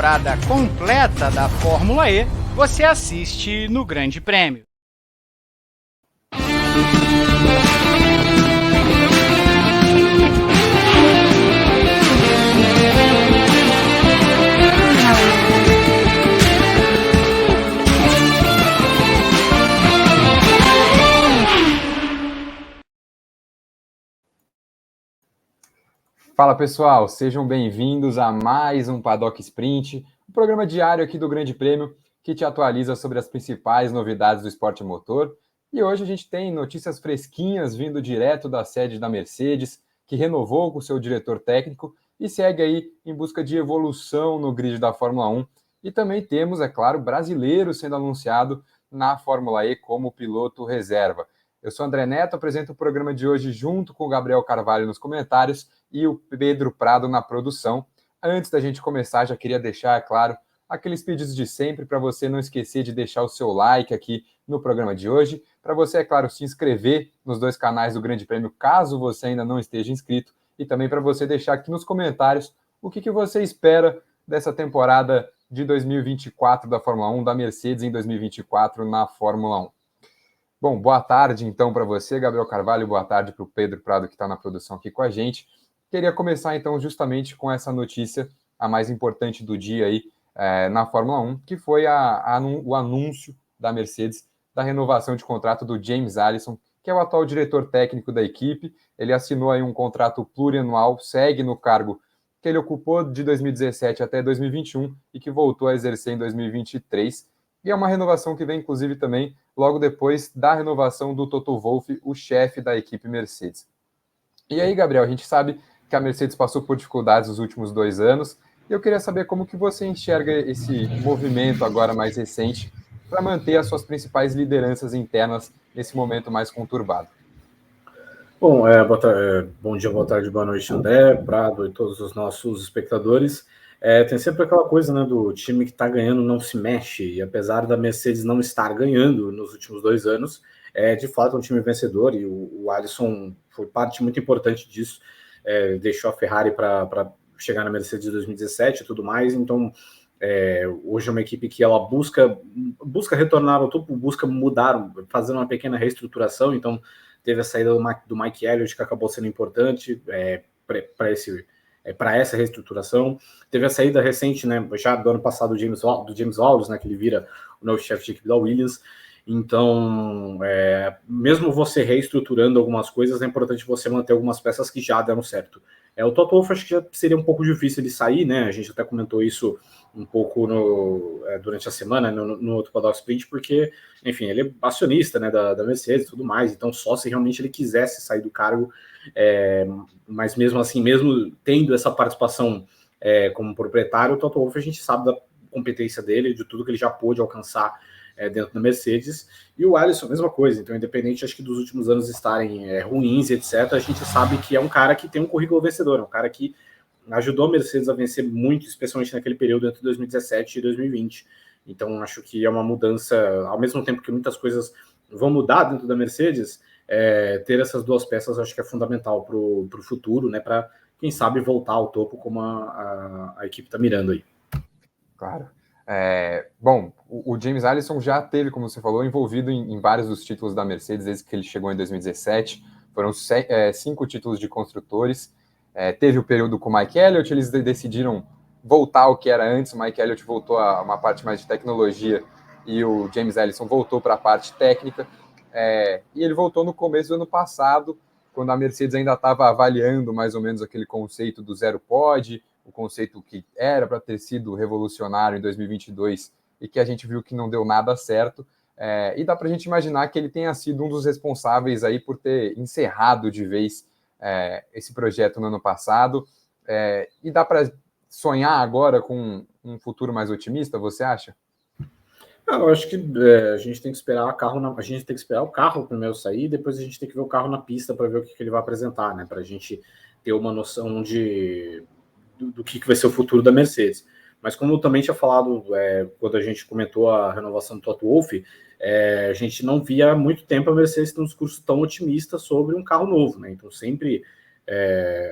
temporada completa da Fórmula E você assiste no Grande Prêmio. Fala pessoal, sejam bem-vindos a mais um Paddock Sprint, um programa diário aqui do Grande Prêmio que te atualiza sobre as principais novidades do esporte motor. E hoje a gente tem notícias fresquinhas vindo direto da sede da Mercedes, que renovou com o seu diretor técnico e segue aí em busca de evolução no grid da Fórmula 1. E também temos, é claro, brasileiro sendo anunciado na Fórmula E como piloto reserva. Eu sou André Neto, apresento o programa de hoje junto com o Gabriel Carvalho nos comentários e o Pedro Prado na produção. Antes da gente começar, já queria deixar, é claro, aqueles pedidos de sempre para você não esquecer de deixar o seu like aqui no programa de hoje, para você, é claro, se inscrever nos dois canais do Grande Prêmio, caso você ainda não esteja inscrito, e também para você deixar aqui nos comentários o que você espera dessa temporada de 2024 da Fórmula 1, da Mercedes em 2024 na Fórmula 1. Bom, boa tarde então para você, Gabriel Carvalho, boa tarde para o Pedro Prado que está na produção aqui com a gente. Queria começar então justamente com essa notícia, a mais importante do dia aí na Fórmula 1, que foi o anúncio da Mercedes da renovação de contrato do James Allison, que é o atual diretor técnico da equipe. Ele assinou aí um contrato plurianual, segue no cargo que ele ocupou de 2017 até 2021 e que voltou a exercer em 2023. E é uma renovação que vem, inclusive, também logo depois da renovação do Toto Wolff, o chefe da equipe Mercedes. E aí, Gabriel, a gente sabe que a Mercedes passou por dificuldades nos últimos 2 anos, e eu queria saber como que você enxerga esse movimento agora mais recente para manter as suas principais lideranças internas nesse momento mais conturbado. Bom, bom dia, boa tarde, boa noite, André, Prado e todos os nossos espectadores. Tem sempre aquela coisa, né, do time que está ganhando não se mexe, e apesar da Mercedes não estar ganhando nos últimos 2 anos, de fato é um time vencedor, e o Allison foi parte muito importante disso, deixou a Ferrari para chegar na Mercedes de 2017 e tudo mais, então hoje é uma equipe que ela busca retornar ao topo, busca mudar, fazer uma pequena reestruturação, então teve a saída do Mike Elliott, que acabou sendo importante para essa reestruturação. Teve a saída recente, né, já do ano passado, do James Wallace, né, que ele vira o novo chefe de equipe da Williams. Então, mesmo você reestruturando algumas coisas, é importante você manter algumas peças que já deram certo. O Toto Wolff acho que já seria um pouco difícil ele sair, né? A gente até comentou isso um pouco durante a semana, no outro Paddock Sprint, porque, enfim, ele é acionista, né, da Mercedes e tudo mais, então só se realmente ele quisesse sair do cargo, mas mesmo assim, mesmo tendo essa participação como proprietário, o Toto Wolff, a gente sabe da competência dele, de tudo que ele já pôde alcançar dentro da Mercedes, e o Allison, mesma coisa. Então, independente, acho que dos últimos anos estarem ruins, etc., a gente sabe que é um cara que tem um currículo vencedor, é um cara que ajudou a Mercedes a vencer muito, especialmente naquele período entre 2017 e 2020. Então, acho que é uma mudança, ao mesmo tempo que muitas coisas vão mudar dentro da Mercedes, ter essas duas peças acho que é fundamental para o futuro, né, para, quem sabe, voltar ao topo como a equipe está mirando aí. Claro. Bom, o James Allison já teve, como você falou, envolvido em vários dos títulos da Mercedes desde que ele chegou em 2017. Foram 5 títulos de construtores. Teve o período com o Mike Elliott, eles decidiram voltar ao que era antes. O Mike Elliott voltou a uma parte mais de tecnologia e o James Allison voltou para a parte técnica. E ele voltou no começo do ano passado, quando a Mercedes ainda estava avaliando mais ou menos aquele conceito do zero pod, o conceito que era para ter sido revolucionário em 2022 e que a gente viu que não deu nada certo. E dá para a gente imaginar que ele tenha sido um dos responsáveis aí por ter encerrado de vez esse projeto no ano passado. E dá para sonhar agora com um futuro mais otimista, você acha? Eu acho que a gente tem que esperar o carro primeiro sair, depois a gente tem que ver o carro na pista para ver o que ele vai apresentar, né? Para a gente ter uma noção do que vai ser o futuro da Mercedes. Mas como eu também tinha falado quando a gente comentou a renovação do Toto Wolff, a gente não via há muito tempo a Mercedes ter um discurso tão otimista sobre um carro novo, né? Então sempre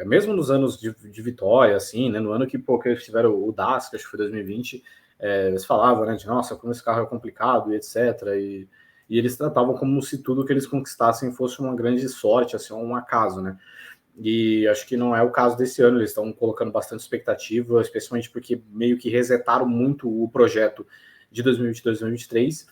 mesmo nos anos de vitória, assim, né, no ano que eles tiveram o DAS, que acho que foi 2020, eles falavam, né, de nossa, como esse carro é complicado e etc. E eles tratavam como se tudo que eles conquistassem fosse uma grande sorte, assim, um acaso, né? E acho que não é o caso desse ano, eles estão colocando bastante expectativa, especialmente porque meio que resetaram muito o projeto de 2022 e 2023,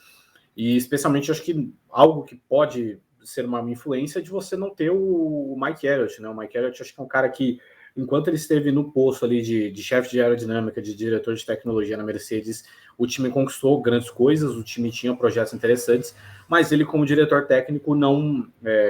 e especialmente acho que algo que pode ser uma influência de você não ter o Mike Elliott, né? O Mike Elliott acho que é um cara que, enquanto ele esteve no posto ali de chefe de aerodinâmica, de diretor de tecnologia na Mercedes, o time conquistou grandes coisas, o time tinha projetos interessantes, mas ele, como diretor técnico, não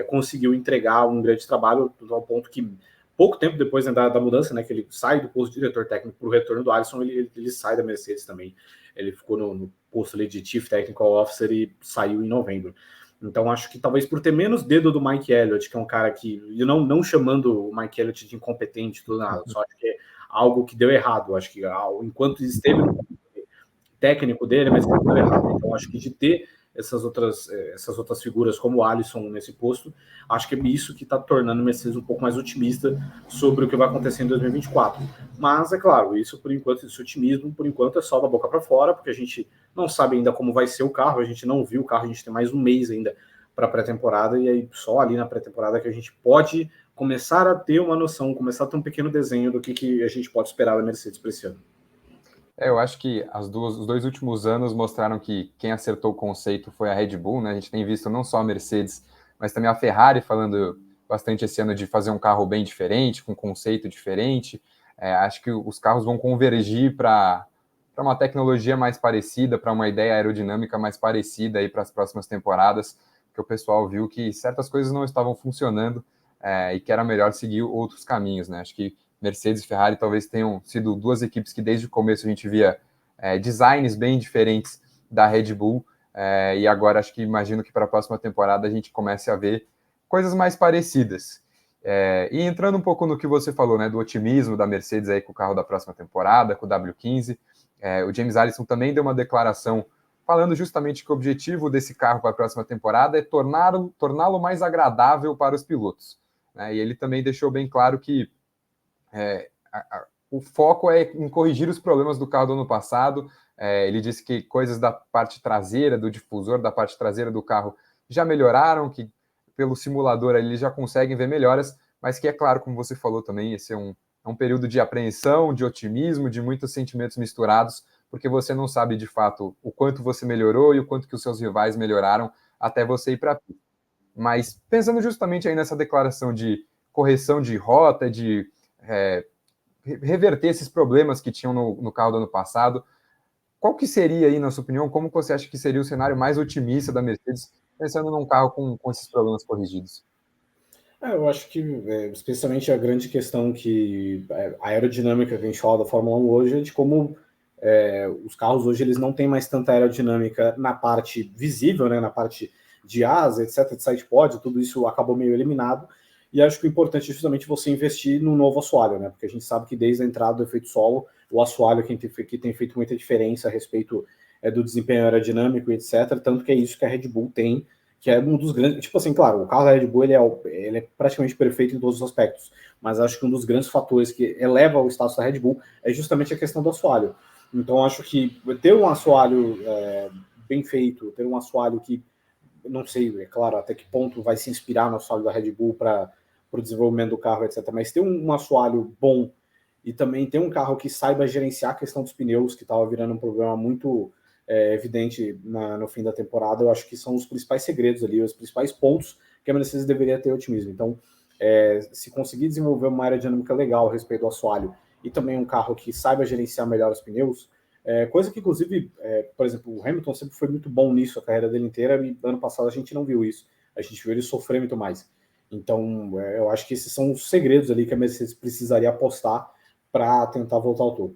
conseguiu entregar um grande trabalho, ao ponto que, pouco tempo depois, né, da mudança, né, que ele sai do posto de diretor técnico para o retorno do Alisson, ele sai da Mercedes também. Ele ficou no posto ali de Chief Technical Officer e saiu em novembro. Então, acho que talvez por ter menos dedo do Mike Elliott, que é um cara que, eu não chamando o Mike Elliott de incompetente, tudo nada, só acho que é algo que deu errado. Acho que enquanto esteve no técnico dele, mas deu errado. Então, acho que de ter essas outras figuras como o Alisson nesse posto, acho que é isso que está tornando o Mercedes um pouco mais otimista sobre o que vai acontecer em 2024. Mas, é claro, isso por enquanto, esse otimismo, por enquanto, é só da boca para fora, porque a gente não sabe ainda como vai ser o carro, a gente não viu o carro, a gente tem mais um mês ainda para a pré-temporada, e aí só ali na pré-temporada que a gente pode começar a ter uma noção, começar a ter um pequeno desenho do que a gente pode esperar da Mercedes para esse ano. Eu acho que os 2 últimos anos mostraram que quem acertou o conceito foi a Red Bull, né? A gente tem visto não só a Mercedes, mas também a Ferrari falando bastante esse ano de fazer um carro bem diferente, com um conceito diferente. Acho que os carros vão convergir para uma tecnologia mais parecida, para uma ideia aerodinâmica mais parecida aí para as próximas temporadas, que o pessoal viu que certas coisas não estavam funcionando e que era melhor seguir outros caminhos, né? Acho que Mercedes e Ferrari talvez tenham sido 2 equipes que desde o começo a gente via designs bem diferentes da Red Bull, e agora imagino que para a próxima temporada a gente comece a ver coisas mais parecidas. E entrando um pouco no que você falou, né, do otimismo da Mercedes aí com o carro da próxima temporada, com o W15, o James Allison também deu uma declaração falando justamente que o objetivo desse carro para a próxima temporada é torná-lo mais agradável para os pilotos, né? E ele também deixou bem claro que o foco é em corrigir os problemas do carro do ano passado. Ele disse que coisas da parte traseira, do difusor, da parte traseira do carro já melhoraram, que pelo simulador eles já conseguem ver melhoras, mas que é claro, como você falou também, esse é um período de apreensão, de otimismo, de muitos sentimentos misturados, porque você não sabe de fato o quanto você melhorou e o quanto que os seus rivais melhoraram até você ir para a pista. Mas pensando justamente aí nessa declaração de correção de rota, de reverter esses problemas que tinham no carro do ano passado, qual que seria aí, na sua opinião, como você acha que seria o cenário mais otimista da Mercedes, pensando num carro com esses problemas corrigidos? Eu acho que, especialmente a grande questão que a aerodinâmica que a gente fala da Fórmula 1 hoje é de como os carros hoje eles não têm mais tanta aerodinâmica na parte visível, né, na parte de asa, etc., de sidepod, tudo isso acabou meio eliminado, e acho que o importante é justamente você investir no novo assoalho, né, porque a gente sabe que desde a entrada do efeito solo, o assoalho que tem feito muita diferença a respeito do desempenho aerodinâmico, etc., tanto que é isso que a Red Bull tem, que é um dos grandes, tipo assim, claro, o carro da Red Bull ele é praticamente perfeito em todos os aspectos, mas acho que um dos grandes fatores que eleva o status da Red Bull é justamente a questão do assoalho. Então acho que ter um assoalho bem feito, ter um assoalho que, não sei, é claro, até que ponto vai se inspirar no assoalho da Red Bull para o desenvolvimento do carro, etc., mas ter um assoalho bom e também ter um carro que saiba gerenciar a questão dos pneus, que estava virando um problema muito evidente no fim da temporada, eu acho que são os principais segredos ali, os principais pontos que a Mercedes deveria ter otimismo. Então, se conseguir desenvolver uma aerodinâmica legal a respeito do assoalho e também um carro que saiba gerenciar melhor os pneus, coisa que, inclusive, por exemplo, o Hamilton sempre foi muito bom nisso a carreira dele inteira, e ano passado a gente não viu isso. A gente viu ele sofrer muito mais. Então, eu acho que esses são os segredos ali que a Mercedes precisaria apostar para tentar voltar ao topo.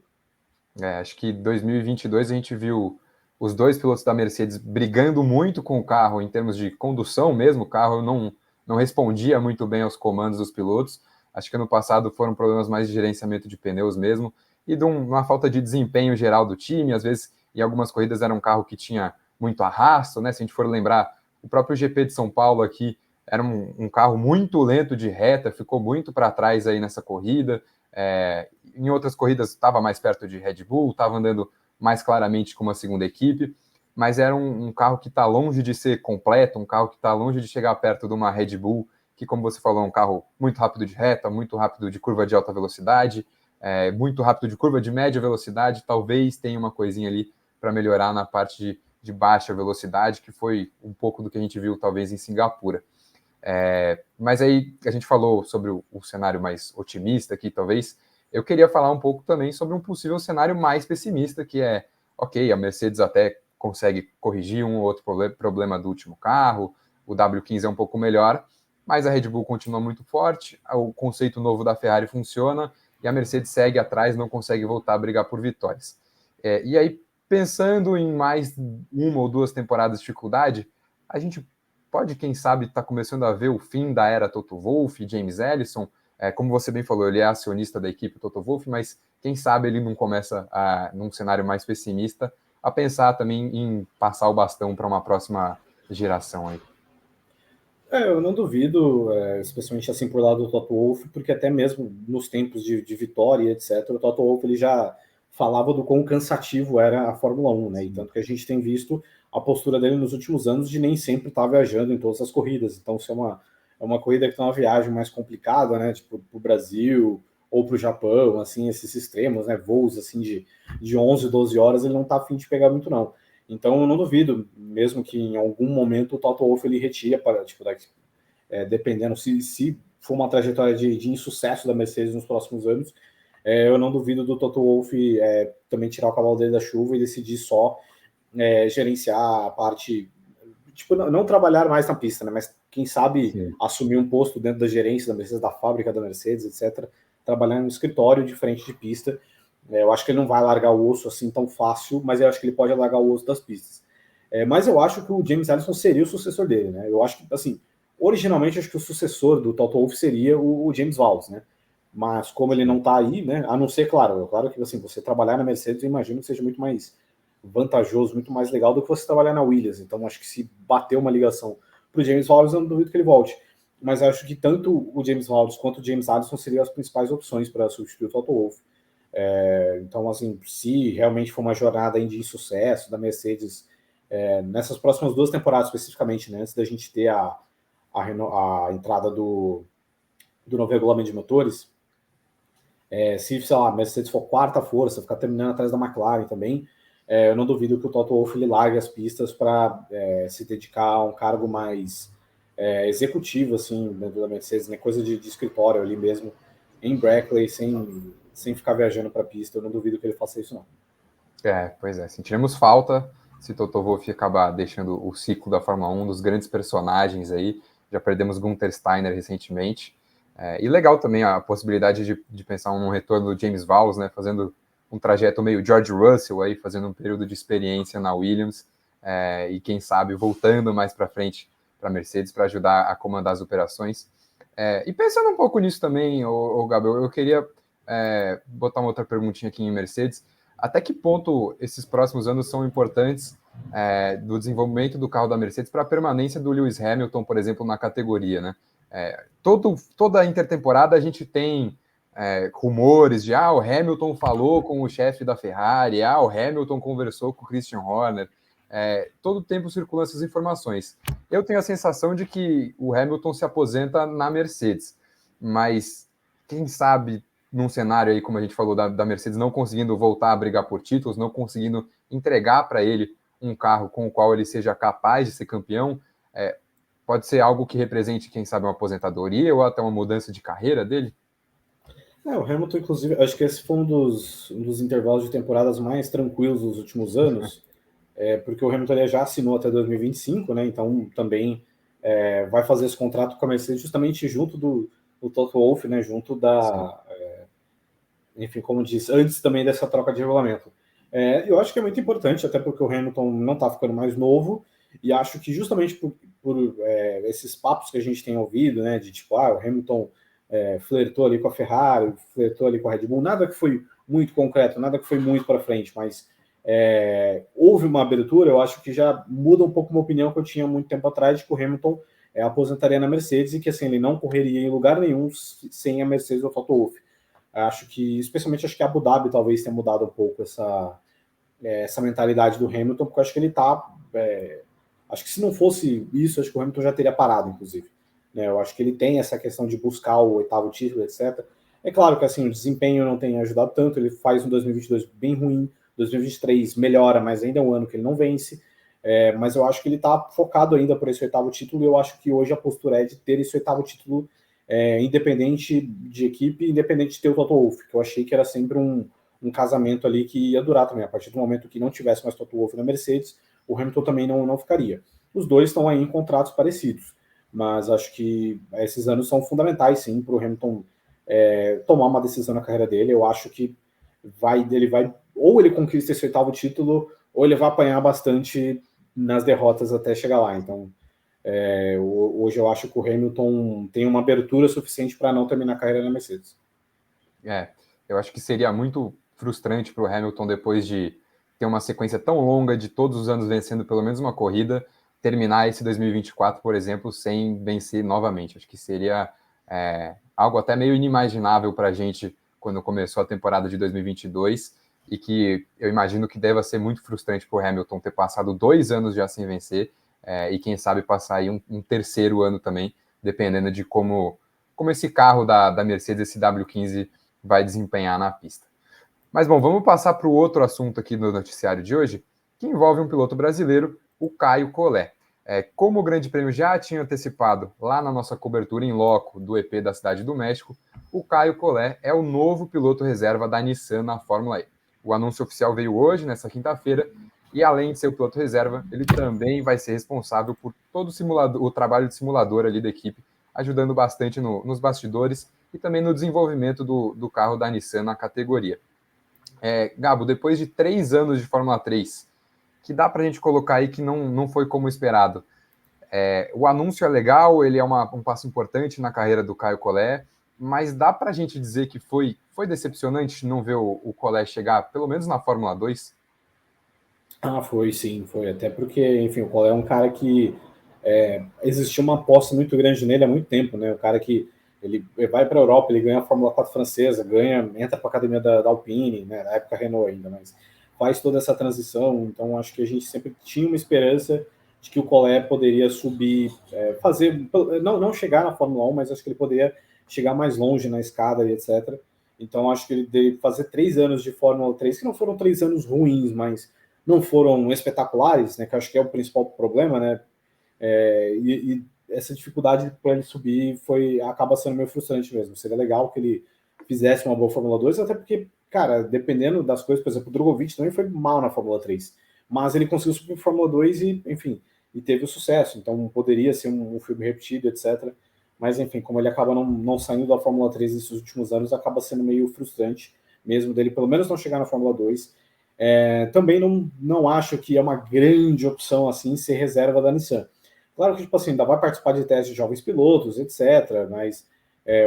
Acho que em 2022 a gente viu os 2 pilotos da Mercedes brigando muito com o carro em termos de condução mesmo, o carro não respondia muito bem aos comandos dos pilotos. Acho que ano passado foram problemas mais de gerenciamento de pneus mesmo, e de uma falta de desempenho geral do time. Às vezes, em algumas corridas era um carro que tinha muito arrasto, né? Se a gente for lembrar, o próprio GP de São Paulo aqui, era um carro muito lento de reta, ficou muito para trás aí nessa corrida. Em outras corridas estava mais perto de Red Bull, estava andando mais claramente com uma segunda equipe, mas era um carro que está longe de ser completo, um carro que está longe de chegar perto de uma Red Bull, que, como você falou, é um carro muito rápido de reta, muito rápido de curva de alta velocidade, muito rápido de curva de média velocidade. Talvez tenha uma coisinha ali para melhorar na parte de baixa velocidade, que foi um pouco do que a gente viu talvez em Singapura. Mas aí a gente falou sobre o cenário mais otimista aqui, talvez. Eu queria falar um pouco também sobre um possível cenário mais pessimista, que é, ok, a Mercedes até consegue corrigir um ou outro problema do último carro, o W15 é um pouco melhor, mas a Red Bull continua muito forte, o conceito novo da Ferrari funciona, e a Mercedes segue atrás, não consegue voltar a brigar por vitórias. E aí, pensando em mais uma ou duas temporadas de dificuldade, a gente pode, quem sabe, estar começando a ver o fim da era Toto Wolff, James Ellison. Como você bem falou, ele é acionista da equipe Toto Wolff, mas quem sabe ele não começa, num cenário mais pessimista, a pensar também em passar o bastão para uma próxima geração aí. Eu não duvido, especialmente assim por lado do Toto Wolff, porque até mesmo nos tempos de Vitória, etc., o Toto Wolff ele já falava do quão cansativo era a Fórmula 1, né? E tanto que a gente tem visto a postura dele nos últimos anos de nem sempre estar viajando em todas as corridas. Então, se é uma corrida que tem uma viagem mais complicada, né? Tipo, para o Brasil ou para o Japão, assim, esses extremos, né? Voos assim de 11, 12 horas, ele não está afim de pegar muito, não. Então, eu não duvido, mesmo que em algum momento o Toto Wolff ele retire para, tipo, dependendo se for uma trajetória de insucesso da Mercedes nos próximos anos, eu não duvido do Toto Wolff também tirar o cavalo dele da chuva e decidir só gerenciar a parte, tipo, não trabalhar mais na pista, né? Mas quem sabe Sim. assumir um posto dentro da gerência da Mercedes, da fábrica da Mercedes, etc., trabalhar no escritório de frente de pista. Eu acho que ele não vai largar o osso assim tão fácil, mas eu acho que ele pode largar o osso das pistas. Mas eu acho que o James Allison seria o sucessor dele, né? Eu acho que, assim, originalmente acho que o sucessor do Toto Wolff seria o James Vowles, né? Mas como ele não tá aí, né? A não ser, claro que assim, você trabalhar na Mercedes, eu imagino que seja muito mais vantajoso, muito mais legal do que você trabalhar na Williams. Então acho que se bater uma ligação pro James Vowles, eu não duvido que ele volte. Mas acho que tanto o James Vowles quanto o James Allison seriam as principais opções para substituir o Toto Wolff. Então, assim, se realmente for uma jornada de insucesso da Mercedes nessas próximas 2 temporadas especificamente, né, antes da gente ter a entrada do novo regulamento de motores, se, sei lá, a Mercedes for quarta força, ficar terminando atrás da McLaren também, eu não duvido que o Toto Wolff ele largue as pistas para se dedicar a um cargo mais executivo, assim, dentro da Mercedes, né, coisa de escritório ali mesmo, em Brackley, sem ficar viajando para a pista. Eu não duvido que ele faça isso, não. Pois é, sentiremos falta se Toto Wolff acabar deixando o ciclo da Fórmula 1, dos grandes personagens aí. Já perdemos Gunther Steiner recentemente. E legal também a possibilidade de pensar num retorno do James Vowles, né, fazendo um trajeto meio George Russell aí, fazendo um período de experiência na Williams, e quem sabe voltando mais para frente para a Mercedes para ajudar a comandar as operações. E pensando um pouco nisso também, Gabriel, eu queria botar uma outra perguntinha aqui em Mercedes. Até que ponto esses próximos anos são importantes do desenvolvimento do carro da Mercedes para a permanência do Lewis Hamilton, por exemplo, na categoria, né? Toda a intertemporada a gente tem rumores de o Hamilton falou com o chefe da Ferrari, o Hamilton conversou com o Christian Horner. Todo tempo circulam essas informações. Eu tenho a sensação de que o Hamilton se aposenta na Mercedes, mas quem sabe num cenário aí, como a gente falou, da Mercedes não conseguindo voltar a brigar por títulos, não conseguindo entregar para ele um carro com o qual ele seja capaz de ser campeão, pode ser algo que represente, quem sabe, uma aposentadoria ou até uma mudança de carreira dele? O Hamilton, inclusive, acho que esse foi um dos intervalos de temporadas mais tranquilos dos últimos anos, porque o Hamilton já assinou até 2025, né? Então também vai fazer esse contrato com a Mercedes justamente junto do Toto Wolff, né? Junto enfim, como disse, antes também dessa troca de regulamento. Eu acho que é muito importante, até porque o Hamilton não está ficando mais novo, e acho que justamente por esses papos que a gente tem ouvido, né? De tipo, o Hamilton flertou ali com a Ferrari, flertou ali com a Red Bull, nada que foi muito concreto, nada que foi muito para frente, mas houve uma abertura. Eu acho que já muda um pouco uma opinião que eu tinha muito tempo atrás, de que o Hamilton aposentaria na Mercedes e que assim, ele não correria em lugar nenhum sem a Mercedes ou o Toto Wolff. Acho que, especialmente, acho que a Abu Dhabi talvez tenha mudado um pouco essa mentalidade do Hamilton, porque eu acho que ele tá... acho que se não fosse isso, acho que o Hamilton já teria parado, inclusive. Né? Eu acho que ele tem essa questão de buscar o 8º título, etc. É claro que assim, o desempenho não tem ajudado tanto, ele faz um 2022 bem ruim, 2023 melhora, mas ainda é um ano que ele não vence. Mas eu acho que ele está focado ainda por esse 8º título, e eu acho que hoje a postura é de ter esse 8º título independente de equipe, independente de ter o Toto Wolff, que eu achei que era sempre um casamento ali que ia durar também. A partir do momento que não tivesse mais Toto Wolff na Mercedes, o Hamilton também não ficaria. Os dois estão aí em contratos parecidos, mas acho que esses anos são fundamentais, sim, para o Hamilton tomar uma decisão na carreira dele. Eu acho que ele vai ou ele conquista esse 8º título, ou ele vai apanhar bastante nas derrotas até chegar lá. Então, hoje eu acho que o Hamilton tem uma abertura suficiente para não terminar a carreira na Mercedes. Eu acho que seria muito frustrante para o Hamilton, depois de ter uma sequência tão longa de todos os anos vencendo pelo menos uma corrida, terminar esse 2024, por exemplo, sem vencer novamente. Acho que seria algo até meio inimaginável para a gente quando começou a temporada de 2022, e que eu imagino que deva ser muito frustrante para o Hamilton ter passado 2 anos já sem vencer, e quem sabe passar aí um terceiro ano também, dependendo de como esse carro da Mercedes, esse W15, vai desempenhar na pista. Mas bom, vamos passar para o outro assunto aqui no noticiário de hoje, que envolve um piloto brasileiro, o Caio Collet. Como o Grande Prêmio já tinha antecipado lá na nossa cobertura em loco do EP da Cidade do México, o Caio Collet é o novo piloto reserva da Nissan na Fórmula E. O anúncio oficial veio hoje, nessa quinta-feira, e além de ser o piloto reserva, ele também vai ser responsável por todo o trabalho de simulador ali da equipe, ajudando bastante nos bastidores e também no desenvolvimento do carro da Nissan na categoria. Gabo, depois de 3 anos de Fórmula 3, que dá para a gente colocar aí que não foi como esperado, o anúncio é legal, ele é um passo importante na carreira do Caio Collet, mas dá para a gente dizer que foi decepcionante não ver o Collet chegar, pelo menos na Fórmula 2? Foi sim, foi. Até porque, enfim, o Collet é um cara que existia uma aposta muito grande nele há muito tempo, né? O cara que ele vai para a Europa, ele ganha a Fórmula 4 francesa, entra para a academia da Alpine, né? Na época Renault ainda, mas faz toda essa transição. Então, acho que a gente sempre tinha uma esperança de que o Collet poderia subir, fazer, não chegar na Fórmula 1, mas acho que ele poderia chegar mais longe na escada e etc. Então, acho que ele deve fazer 3 anos de Fórmula 3, que não foram 3 anos ruins, mas não foram espetaculares, né? Que acho que é o principal problema, né? E essa dificuldade para ele subir acaba sendo meio frustrante mesmo. Seria legal que ele fizesse uma boa Fórmula 2, até porque, cara, dependendo das coisas, por exemplo, o Drogovic também foi mal na Fórmula 3, mas ele conseguiu subir para Fórmula 2 e, enfim, e teve o sucesso. Então poderia ser um filme repetido, etc. Mas, enfim, como ele acaba não saindo da Fórmula 3 nesses últimos anos, acaba sendo meio frustrante mesmo dele, pelo menos não chegar na Fórmula 2. Também não acho que é uma grande opção assim ser reserva da Nissan. Claro que, tipo assim, ainda vai participar de testes de jovens pilotos, etc. Mas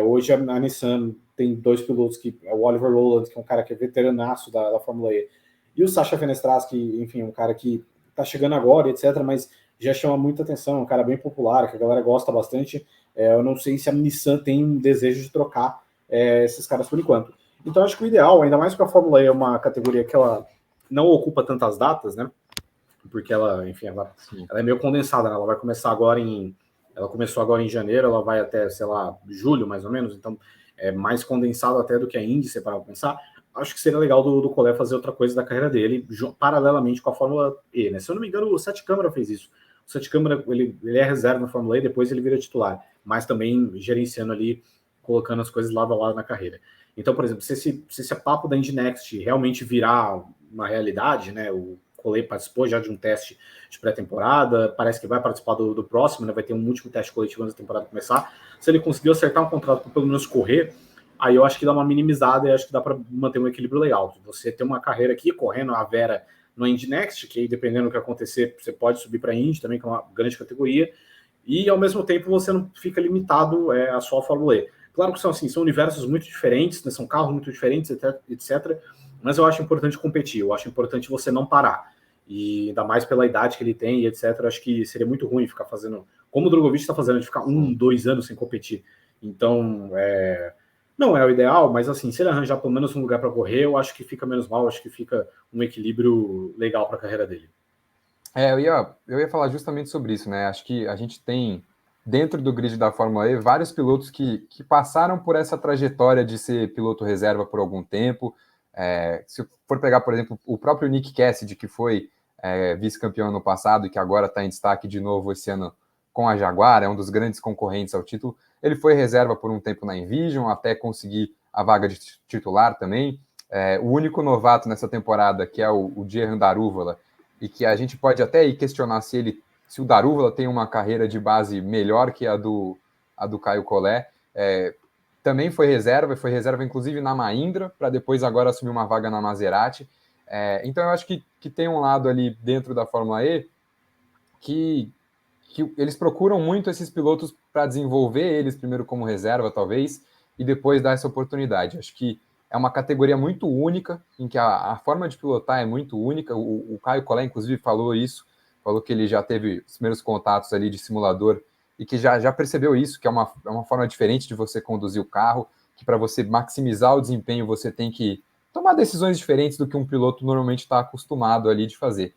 hoje a Nissan tem 2 pilotos, que é o Oliver Rowland, que é um cara que é veteranaço da Fórmula E, e o Sasha Fenestras, que, enfim, é um cara que tá chegando agora, etc., mas já chama muita atenção, é um cara bem popular, que a galera gosta bastante. Eu não sei se a Nissan tem um desejo de trocar esses caras por enquanto. Então, acho que o ideal, ainda mais que a Fórmula E é uma categoria que ela não ocupa tantas datas, né? Porque ela, enfim, ela é meio condensada, né? Ela vai começar agora ela começou agora em janeiro, ela vai até, sei lá, julho, mais ou menos, então é mais condensado até do que a Indy, se parar pra pensar. Acho que seria legal do Collet fazer outra coisa da carreira dele, paralelamente com a Fórmula E, né? Se eu não me engano, o Sete Câmara fez isso. O Sete Câmara, ele é reserva na Fórmula E, depois ele vira titular, mas também gerenciando ali, colocando as coisas lado a lado na carreira. Então, por exemplo, se esse papo da Indy Next realmente virar uma realidade, né? O Collet participou já de um teste de pré-temporada, parece que vai participar do próximo, né? Vai ter um último teste coletivo antes da temporada começar. Se ele conseguiu acertar um contrato para pelo menos correr, aí eu acho que dá uma minimizada e acho que dá para manter um equilíbrio legal. Você ter uma carreira aqui correndo a Vera no Indy Next, que aí, dependendo do que acontecer, você pode subir para a Indy também, que é uma grande categoria, e ao mesmo tempo você não fica limitado a só a Fórmula E. Claro que são universos muito diferentes, né? São carros muito diferentes, etc. Mas eu acho importante competir, eu acho importante você não parar. e ainda mais pela idade que ele tem e etc, acho que seria muito ruim ficar fazendo, como o Drogovic está fazendo, de ficar 2 anos sem competir. Então, não é o ideal, mas assim, se ele arranjar pelo menos um lugar para correr, eu acho que fica menos mal, acho que fica um equilíbrio legal para a carreira dele. Eu ia falar justamente sobre isso, né? Acho que a gente tem, dentro do grid da Fórmula E, vários pilotos que passaram por essa trajetória de ser piloto reserva por algum tempo. Se for pegar, por exemplo, o próprio Nick Cassidy, que foi vice-campeão ano passado e que agora está em destaque de novo esse ano com a Jaguar, é um dos grandes concorrentes ao título. Ele foi reserva por um tempo na Envision, até conseguir a vaga de titular também. O único novato nessa temporada, que é o Jehan Daruvala, e que a gente pode até ir questionar se o Daruvala tem uma carreira de base melhor que a do Caio Collet. Também foi reserva inclusive na Mahindra, para depois agora assumir uma vaga na Maserati. Então eu acho que tem um lado ali dentro da Fórmula E que eles procuram muito esses pilotos para desenvolver eles primeiro como reserva, talvez, e depois dar essa oportunidade. Acho que é uma categoria muito única, em que a forma de pilotar é muito única. O Caio Collet, inclusive, falou isso, falou que ele já teve os primeiros contatos ali de simulador e que já percebeu isso, que é uma forma diferente de você conduzir o carro, que para você maximizar o desempenho você tem que tomar decisões diferentes do que um piloto normalmente está acostumado ali de fazer.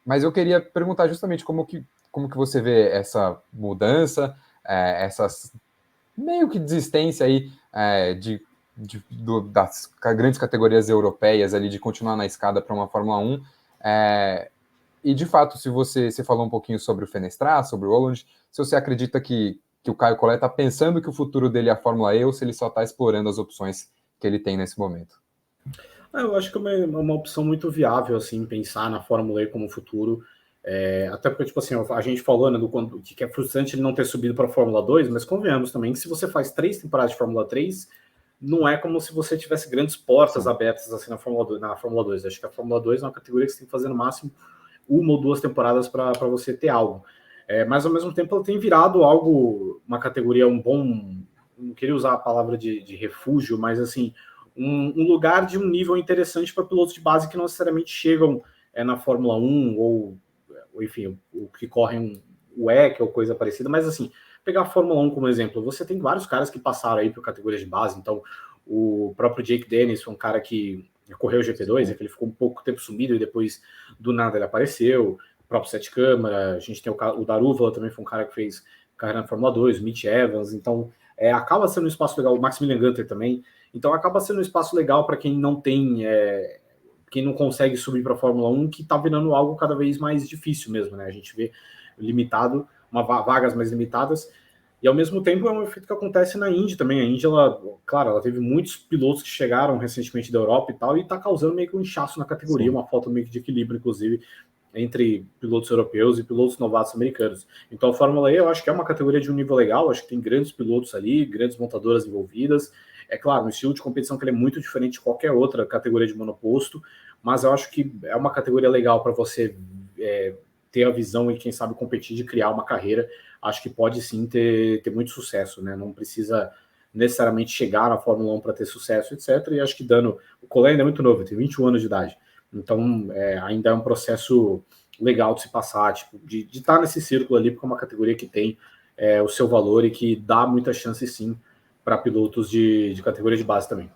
Mas eu queria perguntar justamente como que você vê essa mudança, essas meio que desistência aí das grandes categorias europeias ali de continuar na escada para uma Fórmula 1. E de fato, se você falou um pouquinho sobre o Fenestrat, sobre o Holland, se você acredita que o Caio Collet está pensando que o futuro dele é a Fórmula E ou se ele só está explorando as opções que ele tem nesse momento? Eu acho que é uma opção muito viável, assim, pensar na Fórmula E como futuro. Até porque, tipo assim, a gente falou, né, do que é frustrante ele não ter subido para a Fórmula 2, mas convenhamos também que se você faz 3 temporadas de Fórmula 3, não é como se você tivesse grandes portas abertas assim na Fórmula 2. Acho que a Fórmula 2 é uma categoria que você tem que fazer no máximo 1 ou 2 temporadas para você ter algo. Mas ao mesmo tempo ela tem virado uma categoria, não queria usar a palavra de refúgio, mas assim, um lugar de um nível interessante para pilotos de base que não necessariamente chegam na Fórmula 1 ou enfim, o que correm o WEC ou coisa parecida, mas assim, pegar a Fórmula 1 como exemplo, você tem vários caras que passaram aí por categorias de base, então o próprio Jake Dennis foi um cara que correu o GP2, que ele ficou um pouco tempo sumido e depois do nada ele apareceu, o próprio Sete Câmara, a gente tem o Daruvala também foi um cara que fez carreira na Fórmula 2, o Mitch Evans, então acaba sendo um espaço legal, o Maximilian Gunter também, então acaba sendo um espaço legal para quem não tem quem não consegue subir para a Fórmula 1, que está virando algo cada vez mais difícil mesmo, né? A gente vê limitado, vagas mais limitadas, e ao mesmo tempo é um efeito que acontece na Indy também. A Indy, ela teve muitos pilotos que chegaram recentemente da Europa e tal, e está causando meio que um inchaço na categoria, uma falta meio que de equilíbrio, inclusive, entre pilotos europeus e pilotos novatos americanos. Então a Fórmula E eu acho que é uma categoria de um nível legal, acho que tem grandes pilotos ali, grandes montadoras envolvidas. É claro, um estilo de competição que ele é muito diferente de qualquer outra categoria de monoposto, mas eu acho que é uma categoria legal para você ter a visão e, quem sabe, competir de criar uma carreira. Acho que pode sim ter muito sucesso, né? Não precisa necessariamente chegar na Fórmula 1 para ter sucesso, etc. E acho que o Collet ainda é muito novo, tem 21 anos de idade. Então, ainda é um processo legal de se passar, tipo, de estar nesse círculo ali, porque é uma categoria que tem o seu valor e que dá muita chance, sim, para pilotos de categoria de base também.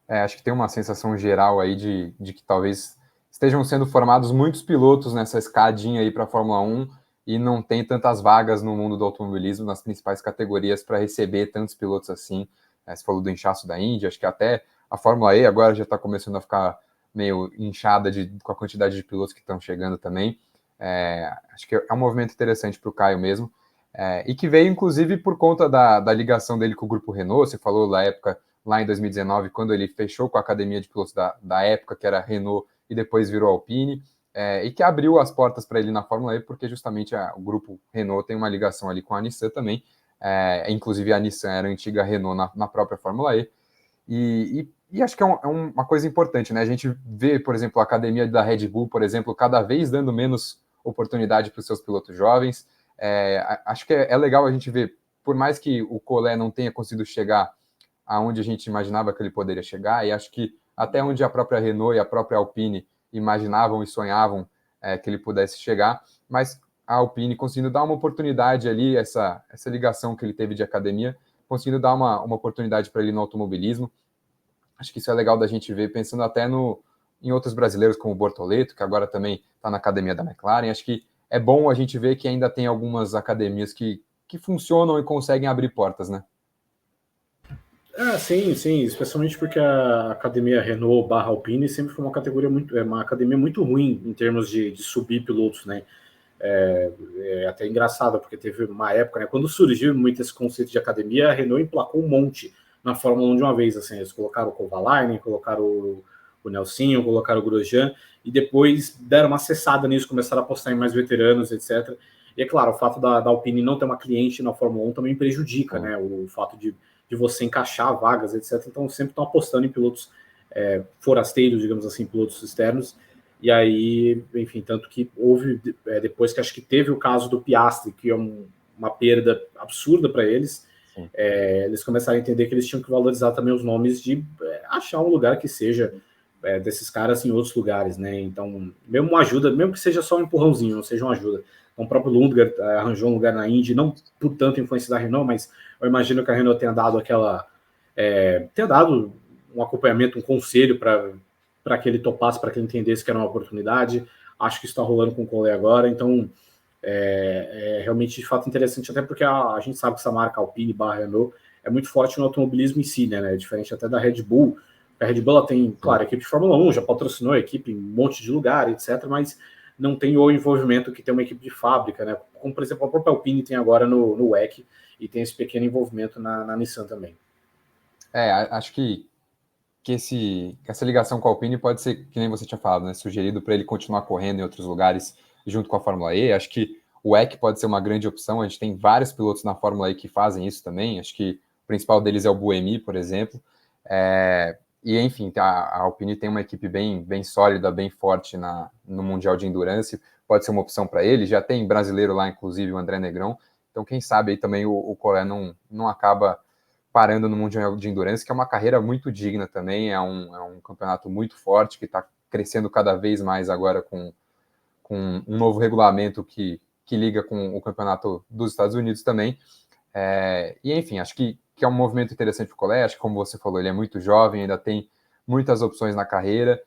Acho que tem uma sensação geral aí de que talvez estejam sendo formados muitos pilotos nessa escadinha aí para a Fórmula 1 e não tem tantas vagas no mundo do automobilismo nas principais categorias para receber tantos pilotos assim. Você falou do inchaço da Indy, acho que até a Fórmula E agora já está começando a ficar meio inchada com a quantidade de pilotos que estão chegando também. Acho que é um movimento interessante para o Caio mesmo. E que veio, inclusive, por conta da ligação dele com o Grupo Renault. Você falou da época, lá em 2019, quando ele fechou com a academia de pilotos da época, que era Renault, e depois virou Alpine, e que abriu as portas para ele na Fórmula E, porque justamente o Grupo Renault tem uma ligação ali com a Nissan também. Inclusive, a Nissan era a antiga Renault na própria Fórmula E. E acho que é uma coisa importante, né? A gente vê, por exemplo, a academia da Red Bull, por exemplo, cada vez dando menos oportunidade para os seus pilotos jovens. Acho que é legal a gente ver, por mais que o Collet não tenha conseguido chegar aonde a gente imaginava que ele poderia chegar, e acho que até onde a própria Renault e a própria Alpine imaginavam e sonhavam que ele pudesse chegar, mas a Alpine conseguindo dar uma oportunidade ali, essa ligação que ele teve de academia, conseguindo dar uma oportunidade para ele no automobilismo. Acho que isso é legal da gente ver, pensando até em outros brasileiros como o Bortoleto, que agora também está na academia da McLaren. Acho que é bom a gente ver que ainda tem algumas academias que funcionam e conseguem abrir portas, né? Sim, especialmente porque a academia Renault / Alpine sempre foi uma academia muito ruim em termos de subir pilotos, né? É até engraçado, porque teve uma época, né, quando surgiu muito esse conceito de academia, a Renault emplacou um monte na Fórmula 1 de uma vez, assim, eles colocaram o Kovalainen, colocaram o Nelsinho, colocaram o Grosjean, e depois deram uma cessada nisso, começaram a apostar em mais veteranos, etc. E é claro, o fato da Alpine não ter uma cliente na Fórmula 1 também prejudica, né, o fato de você encaixar vagas, etc. Então sempre estão apostando em pilotos forasteiros, digamos assim, pilotos externos. E aí, enfim, tanto que houve, depois que acho que teve o caso do Piastri, que é uma perda absurda para eles, eles começaram a entender que eles tinham que valorizar também os nomes de achar um lugar que seja desses caras em outros lugares, né? Então, mesmo uma ajuda, mesmo que seja só um empurrãozinho, não seja uma ajuda. Então, o próprio Lundgaard arranjou um lugar na Indy, não por tanto influência da Renault, mas eu imagino que a Renault tenha dado tenha dado um acompanhamento, um conselho para que ele topasse, para que ele entendesse que era uma oportunidade. Acho que isso está rolando com o Collet agora, então realmente de fato interessante, até porque a gente sabe que essa marca Alpine / Renault é muito forte no automobilismo em si, né? Diferente até da Red Bull. A Red Bull ela tem, claro, a equipe de Fórmula 1, já patrocinou a equipe em um monte de lugar, etc., mas não tem o envolvimento que tem uma equipe de fábrica, né? Como, por exemplo, a própria Alpine tem agora no WEC, e tem esse pequeno envolvimento na Nissan também. Acho que essa ligação com a Alpine pode ser, que nem você tinha falado, né, sugerido para ele continuar correndo em outros lugares junto com a Fórmula E. Acho que o WEC pode ser uma grande opção. A gente tem vários pilotos na Fórmula E que fazem isso também. Acho que o principal deles é o Buemi, por exemplo. E, enfim, a Alpine tem uma equipe bem sólida, bem forte no Mundial de Endurance. Pode ser uma opção para ele. Já tem brasileiro lá, inclusive, o André Negrão. Então, quem sabe aí também o Collet não acaba parando no Mundial de Endurance, que é uma carreira muito digna também, é um campeonato muito forte, que está crescendo cada vez mais agora com um novo regulamento que liga com o campeonato dos Estados Unidos também. E, enfim, acho que é um movimento interessante para o Collet. Acho que, como você falou, ele é muito jovem, ainda tem muitas opções na carreira,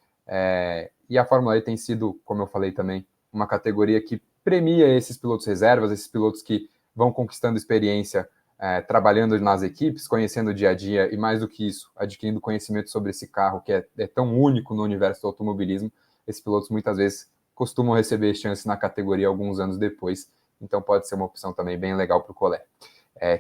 e a Fórmula E tem sido, como eu falei também, uma categoria que premia esses pilotos reservas, esses pilotos que vão conquistando experiência trabalhando nas equipes, conhecendo o dia a dia e, mais do que isso, adquirindo conhecimento sobre esse carro que é tão único no universo do automobilismo. Esses pilotos muitas vezes costumam receber chance na categoria alguns anos depois, então pode ser uma opção também bem legal para o Collet.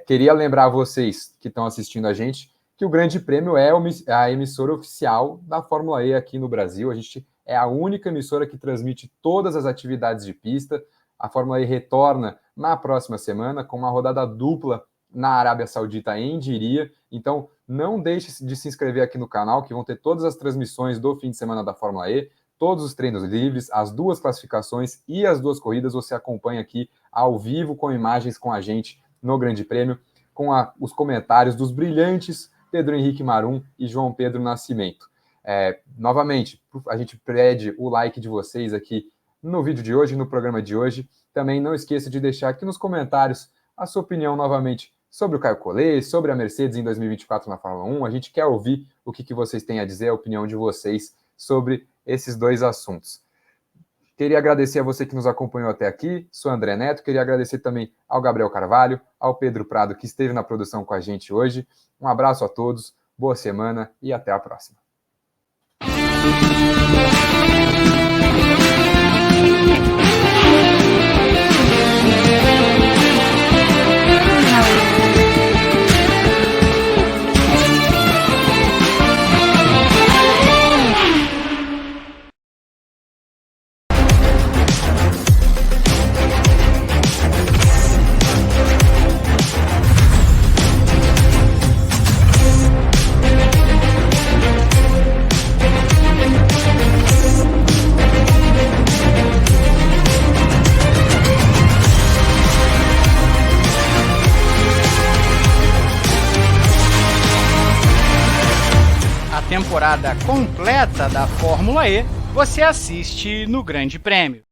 Queria lembrar a vocês que estão assistindo a gente que o Grande Prêmio é a emissora oficial da Fórmula E aqui no Brasil. A gente é a única emissora que transmite todas as atividades de pista. A Fórmula E retorna na próxima semana com uma rodada dupla na Arábia Saudita em Diriyah. Então, não deixe de se inscrever aqui no canal, que vão ter todas as transmissões do fim de semana da Fórmula E, todos os treinos livres, as 2 classificações e as 2 corridas. Você acompanha aqui ao vivo com imagens com a gente no Grande Prêmio, com os comentários dos brilhantes Pedro Henrique Marum e João Pedro Nascimento. Novamente, a gente pede o like de vocês aqui no vídeo de hoje, no programa de hoje. Também não esqueça de deixar aqui nos comentários a sua opinião novamente sobre o Caio Collet, sobre a Mercedes em 2024 na Fórmula 1. A gente quer ouvir o que vocês têm a dizer, a opinião de vocês sobre esses 2 assuntos. Queria agradecer a você que nos acompanhou até aqui, sou André Neto. Queria agradecer também ao Gabriel Carvalho, ao Pedro Prado, que esteve na produção com a gente hoje. Um abraço a todos, boa semana e até a próxima. Temporada completa da Fórmula E você assiste no Grande Prêmio.